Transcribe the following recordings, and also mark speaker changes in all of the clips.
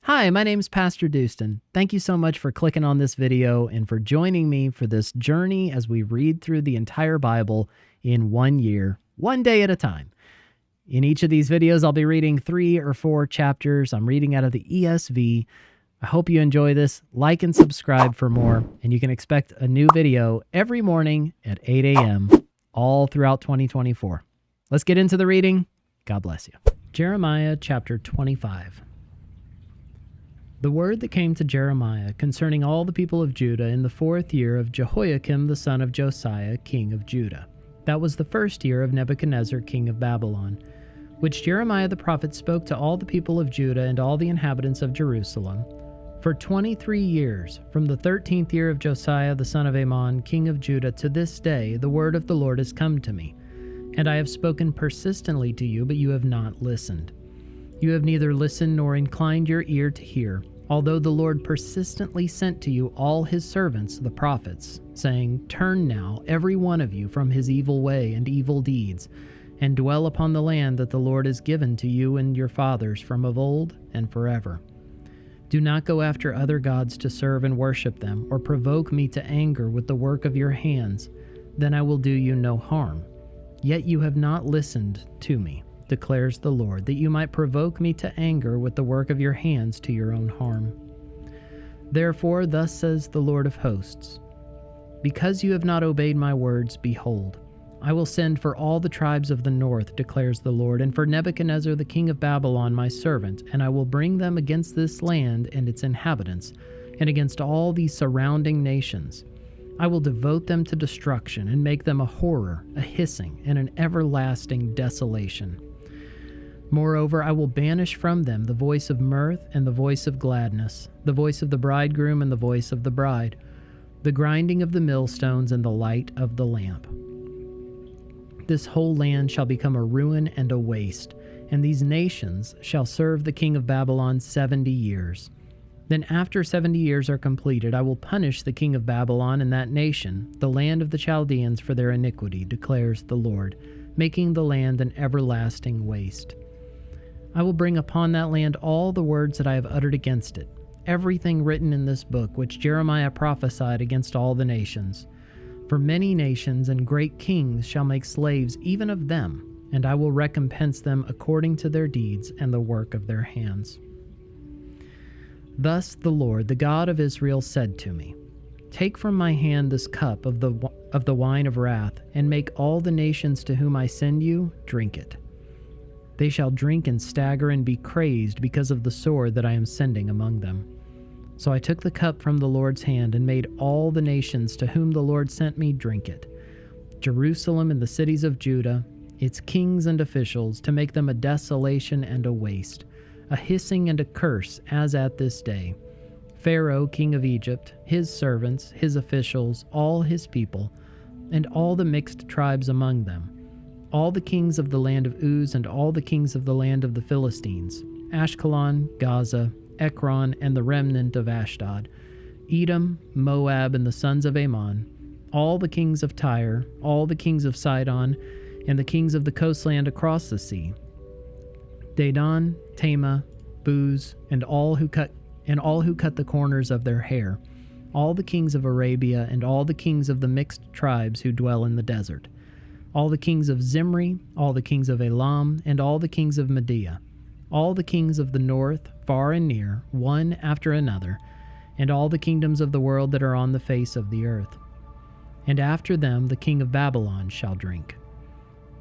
Speaker 1: Hi, my name's PastorDoostyn. Thank you so much for clicking on this video and for joining me for this journey as we read through the entire Bible in 1 year, one day at a time. In each of these videos, I'll be reading 3 or 4 chapters. I'm reading out of the ESV. I hope you enjoy this. Like and subscribe for more, and you can expect a new video every morning at 8 a.m. all throughout 2024. Let's get into the reading. God bless you. Jeremiah chapter 25. The word that came to Jeremiah concerning all the people of Judah in the 4th year of Jehoiakim the son of Josiah, king of Judah. That was the 1st year of Nebuchadnezzar, king of Babylon, which Jeremiah the prophet spoke to all the people of Judah and all the inhabitants of Jerusalem. For 23 years, from the 13th year of Josiah the son of Ammon, king of Judah, to this day, the word of the Lord has come to me. And I have spoken persistently to you, but you have not listened. You have neither listened nor inclined your ear to hear, although the Lord persistently sent to you all his servants, the prophets, saying, Turn now, every one of you, from his evil way and evil deeds, and dwell upon the land that the Lord has given to you and your fathers from of old and forever. Do not go after other gods to serve and worship them, or provoke me to anger with the work of your hands. Then I will do you no harm. Yet you have not listened to me, declares the Lord, that you might provoke me to anger with the work of your hands to your own harm. Therefore, thus says the Lord of hosts, because you have not obeyed my words, behold, I will send for all the tribes of the north, declares the Lord, and for Nebuchadnezzar the king of Babylon my servant, and I will bring them against this land and its inhabitants, and against all these surrounding nations. I will devote them to destruction, and make them a horror, a hissing, and an everlasting desolation. Moreover, I will banish from them the voice of mirth and the voice of gladness, the voice of the bridegroom and the voice of the bride, the grinding of the millstones and the light of the lamp. This whole land shall become a ruin and a waste, and these nations shall serve the king of Babylon 70 years. Then after 70 years are completed, I will punish the king of Babylon and that nation, the land of the Chaldeans, for their iniquity, declares the Lord, making the land an everlasting waste. I will bring upon that land all the words that I have uttered against it, everything written in this book which Jeremiah prophesied against all the nations. For many nations and great kings shall make slaves even of them, and I will recompense them according to their deeds and the work of their hands. Thus the Lord, the God of Israel, said to me, Take from my hand this cup of the wine of wrath, and make all the nations to whom I send you drink it. They shall drink and stagger and be crazed because of the sword that I am sending among them. So I took the cup from the Lord's hand and made all the nations to whom the Lord sent me drink it. Jerusalem and the cities of Judah, its kings and officials, to make them a desolation and a waste, a hissing and a curse, as at this day. Pharaoh, king of Egypt, his servants, his officials, all his people, and all the mixed tribes among them, all the kings of the land of Uz and all the kings of the land of the Philistines, Ashkelon, Gaza, Ekron, and the remnant of Ashdod, Edom, Moab, and the sons of Ammon, all the kings of Tyre, all the kings of Sidon, and the kings of the coastland across the sea, Dedan, Tema, Buz, and all who cut the corners of their hair, all the kings of Arabia, and all the kings of the mixed tribes who dwell in the desert, all the kings of Zimri, all the kings of Elam, and all the kings of Media, all the kings of the north, far and near, one after another, and all the kingdoms of the world that are on the face of the earth. And after them the king of Babylon shall drink.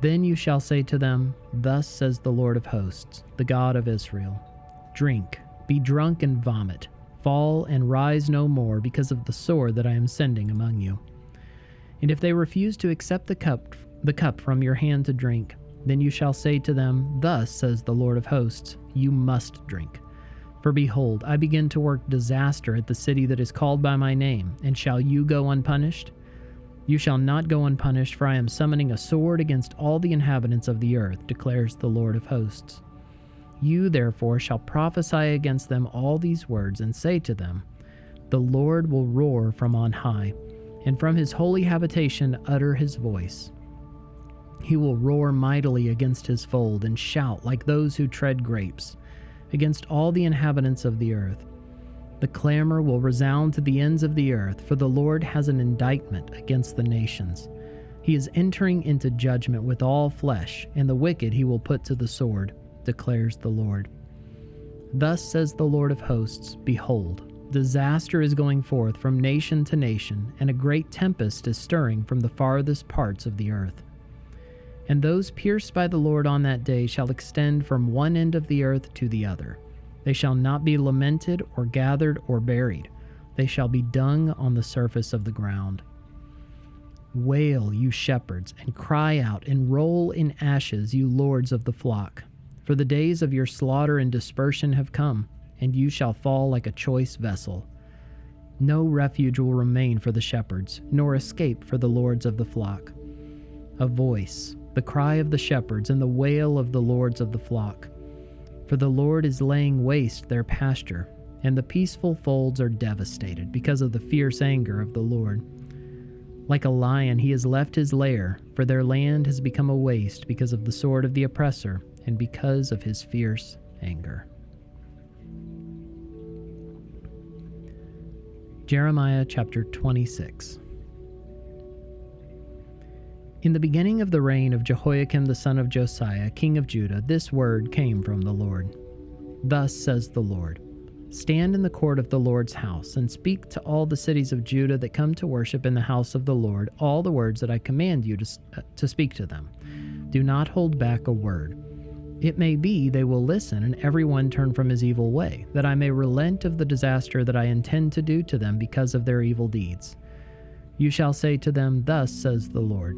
Speaker 1: Then you shall say to them, Thus says the Lord of hosts, the God of Israel, Drink, be drunk and vomit, fall and rise no more because of the sword that I am sending among you. And if they refuse to accept the cup from your hand to drink, then you shall say to them, Thus says the Lord of hosts, you must drink. For behold, I begin to work disaster at the city that is called by my name, and shall you go unpunished? You shall not go unpunished, for I am summoning a sword against all the inhabitants of the earth, declares the Lord of hosts. You therefore shall prophesy against them all these words, and say to them, The Lord will roar from on high, and from his holy habitation utter his voice. He will roar mightily against his fold, and shout like those who tread grapes. against all the inhabitants of the earth. The clamor will resound to the ends of the earth, for the Lord has an indictment against the nations. He is entering into judgment with all flesh, and the wicked he will put to the sword, declares the Lord. Thus says the Lord of hosts, Behold, disaster is going forth from nation to nation, and a great tempest is stirring from the farthest parts of the earth. And those pierced by the Lord on that day shall extend from one end of the earth to the other. They shall not be lamented or gathered or buried. They shall be dung on the surface of the ground. Wail, you shepherds, and cry out, and roll in ashes, you lords of the flock. For the days of your slaughter and dispersion have come, and you shall fall like a choice vessel. No refuge will remain for the shepherds, nor escape for the lords of the flock. A voice, the cry of the shepherds, and the wail of the lords of the flock. For the Lord is laying waste their pasture, and the peaceful folds are devastated because of the fierce anger of the Lord. Like a lion he has left his lair, for their land has become a waste because of the sword of the oppressor, and because of his fierce anger. Jeremiah chapter 26. In the beginning of the reign of Jehoiakim the son of Josiah, king of Judah, this word came from the Lord. Thus says the Lord, Stand in the court of the Lord's house, and speak to all the cities of Judah that come to worship in the house of the Lord all the words that I command you to speak to them. Do not hold back a word. It may be they will listen, and everyone turn from his evil way, that I may relent of the disaster that I intend to do to them because of their evil deeds. You shall say to them, Thus says the Lord,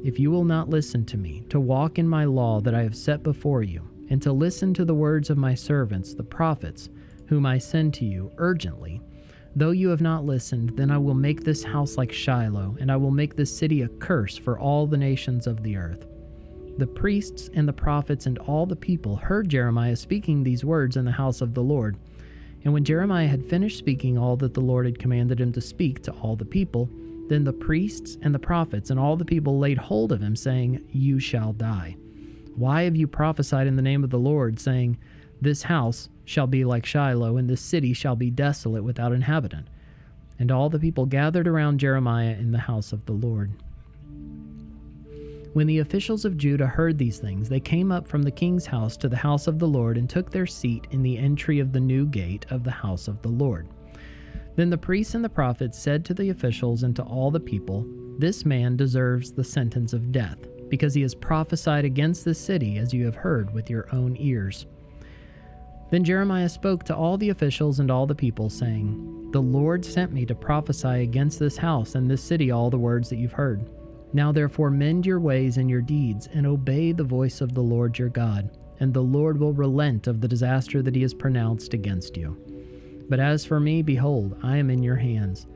Speaker 1: If you will not listen to me, to walk in my law that I have set before you, and to listen to the words of my servants, the prophets, whom I send to you urgently, though you have not listened, then I will make this house like Shiloh, and I will make this city a curse for all the nations of the earth. The priests and the prophets and all the people heard Jeremiah speaking these words in the house of the Lord. And when Jeremiah had finished speaking all that the Lord had commanded him to speak to all the people, then the priests and the prophets and all the people laid hold of him, saying, You shall die. Why have you prophesied in the name of the Lord, saying, This house shall be like Shiloh, and this city shall be desolate without inhabitant? And all the people gathered around Jeremiah in the house of the Lord. When the officials of Judah heard these things, they came up from the king's house to the house of the Lord and took their seat in the entry of the new gate of the house of the Lord. Then the priests and the prophets said to the officials and to all the people, This man deserves the sentence of death, because he has prophesied against this city, as you have heard with your own ears. Then Jeremiah spoke to all the officials and all the people, saying, The Lord sent me to prophesy against this house and this city all the words that you've heard. Now therefore mend your ways and your deeds, and obey the voice of the Lord your God, and the Lord will relent of the disaster that he has pronounced against you. But as for me, behold, I am in your hands.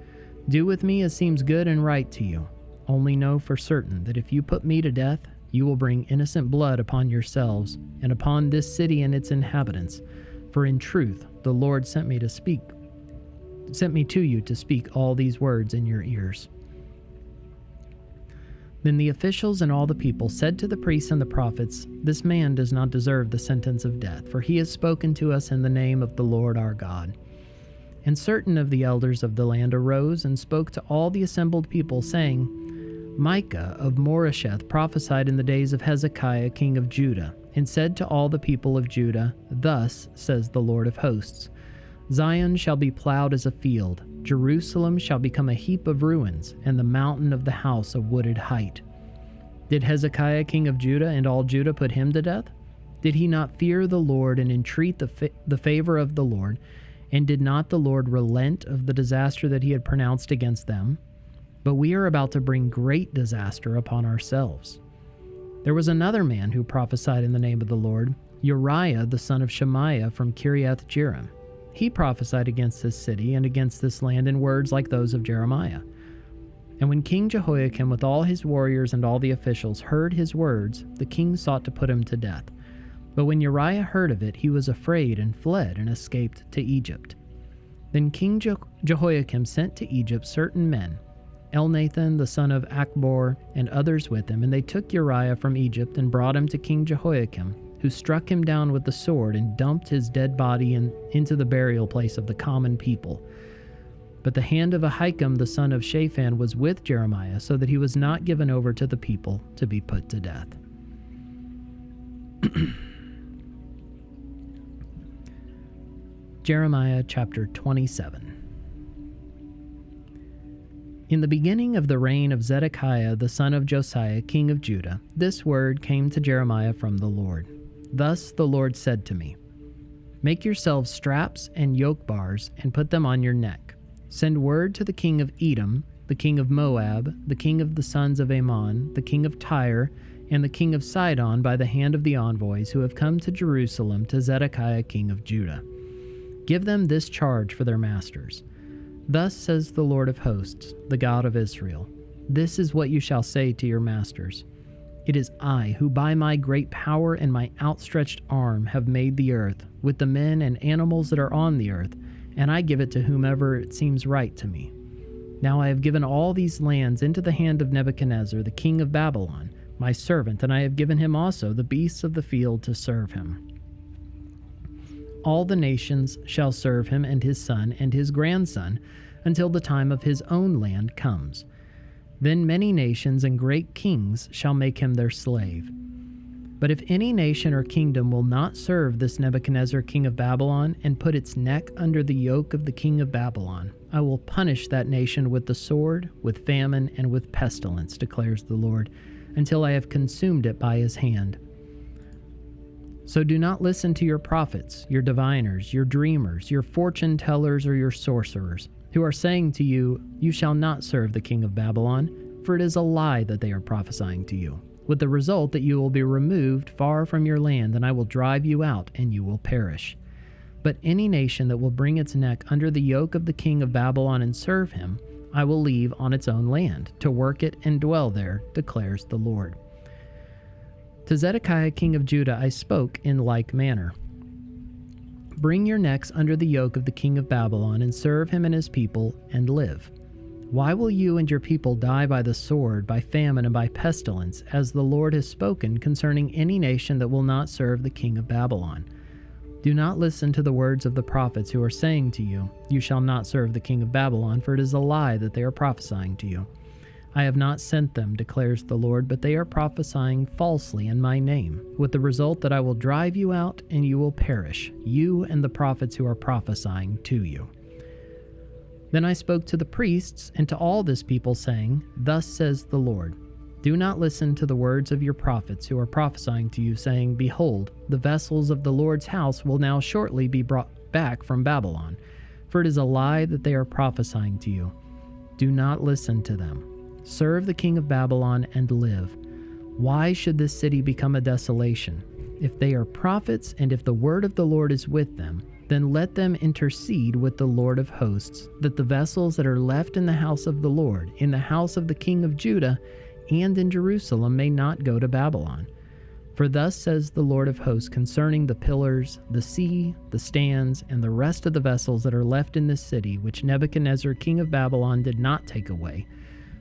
Speaker 1: Do with me as seems good and right to you. Only know for certain that if you put me to death, you will bring innocent blood upon yourselves, and upon this city and its inhabitants. For in truth, the Lord sent me to you to speak all these words in your ears. Then the officials and all the people said to the priests and the prophets, This man does not deserve the sentence of death, for he has spoken to us in the name of the Lord our God. And certain of the elders of the land arose and spoke to all the assembled people, saying, Micah of Moresheth prophesied in the days of Hezekiah king of Judah, and said to all the people of Judah, Thus says the Lord of hosts, Zion shall be plowed as a field, Jerusalem shall become a heap of ruins, and the mountain of the house a wooded height. Did Hezekiah king of Judah and all Judah put him to death? Did he not fear the Lord and entreat the favor of the Lord? And did not the Lord relent of the disaster that he had pronounced against them? But we are about to bring great disaster upon ourselves. There was another man who prophesied in the name of the Lord, Uriah the son of Shemaiah from Kiriath-Jearim. He prophesied against this city and against this land in words like those of Jeremiah. And when King Jehoiakim with all his warriors and all the officials heard his words, the king sought to put him to death. But when Uriah heard of it, he was afraid and fled and escaped to Egypt. Then King Jehoiakim sent to Egypt certain men, Elnathan the son of Achbor and others with him, and they took Uriah from Egypt and brought him to King Jehoiakim who struck him down with the sword and dumped his dead body into the burial place of the common people. But the hand of Ahikam the son of Shaphan was with Jeremiah, so that he was not given over to the people to be put to death. Jeremiah chapter 27. In the beginning of the reign of Zedekiah the son of Josiah, king of Judah, this word came to Jeremiah from the Lord. Thus the Lord said to me, Make yourselves straps and yoke bars and put them on your neck. Send word to the king of Edom, the king of Moab, the king of the sons of Ammon, the king of Tyre, and the king of Sidon by the hand of the envoys who have come to Jerusalem to Zedekiah king of Judah. Give them this charge for their masters. Thus says the Lord of hosts, the God of Israel, This is what you shall say to your masters. It is I who by my great power and my outstretched arm have made the earth, with the men and animals that are on the earth, and I give it to whomever it seems right to me. Now I have given all these lands into the hand of Nebuchadnezzar, the king of Babylon, my servant, and I have given him also the beasts of the field to serve him. All the nations shall serve him and his son and his grandson until the time of his own land comes. Then many nations and great kings shall make him their slave. But if any nation or kingdom will not serve this Nebuchadnezzar king of Babylon and put its neck under the yoke of the king of Babylon, I will punish that nation with the sword, with famine, and with pestilence, declares the Lord, until I have consumed it by his hand. So do not listen to your prophets, your diviners, your dreamers, your fortune tellers, or your sorcerers, who are saying to you, You shall not serve the king of Babylon, for it is a lie that they are prophesying to you, with the result that you will be removed far from your land, and I will drive you out, and you will perish. But any nation that will bring its neck under the yoke of the king of Babylon and serve him, I will leave on its own land, to work it and dwell there, declares the Lord. To Zedekiah king of Judah I spoke in like manner. Bring your necks under the yoke of the king of Babylon, and serve him and his people, and live. Why will you and your people die by the sword, by famine, and by pestilence, as the Lord has spoken concerning any nation that will not serve the king of Babylon? Do not listen to the words of the prophets who are saying to you, You shall not serve the king of Babylon, for it is a lie that they are prophesying to you. I have not sent them, declares the Lord, but they are prophesying falsely in my name, with the result that I will drive you out and you will perish, you and the prophets who are prophesying to you. Then I spoke to the priests and to all this people, saying, Thus says the Lord, Do not listen to the words of your prophets who are prophesying to you, saying, Behold, the vessels of the Lord's house will now shortly be brought back from Babylon, for it is a lie that they are prophesying to you. Do not listen to them. Serve the king of Babylon and live. Why should this city become a desolation? If they are prophets, and if the word of the Lord is with them, then let them intercede with the Lord of hosts, that the vessels that are left in the house of the Lord, in the house of the king of Judah, and in Jerusalem may not go to Babylon. For thus says the Lord of hosts concerning the pillars, the sea, the stands, and the rest of the vessels that are left in this city, which Nebuchadnezzar king of Babylon did not take away,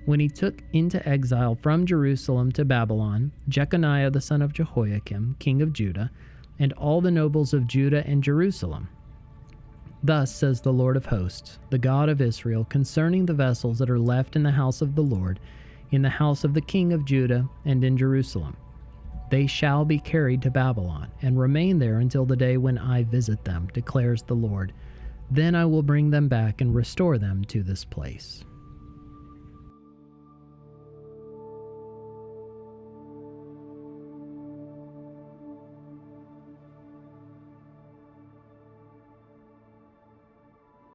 Speaker 1: when he took into exile from Jerusalem to Babylon Jeconiah the son of Jehoiakim, king of Judah, and all the nobles of Judah and Jerusalem. Thus says the Lord of hosts, the God of Israel, concerning the vessels that are left in the house of the Lord, in the house of the king of Judah, and in Jerusalem. They shall be carried to Babylon, and remain there until the day when I visit them, declares the Lord. Then I will bring them back and restore them to this place.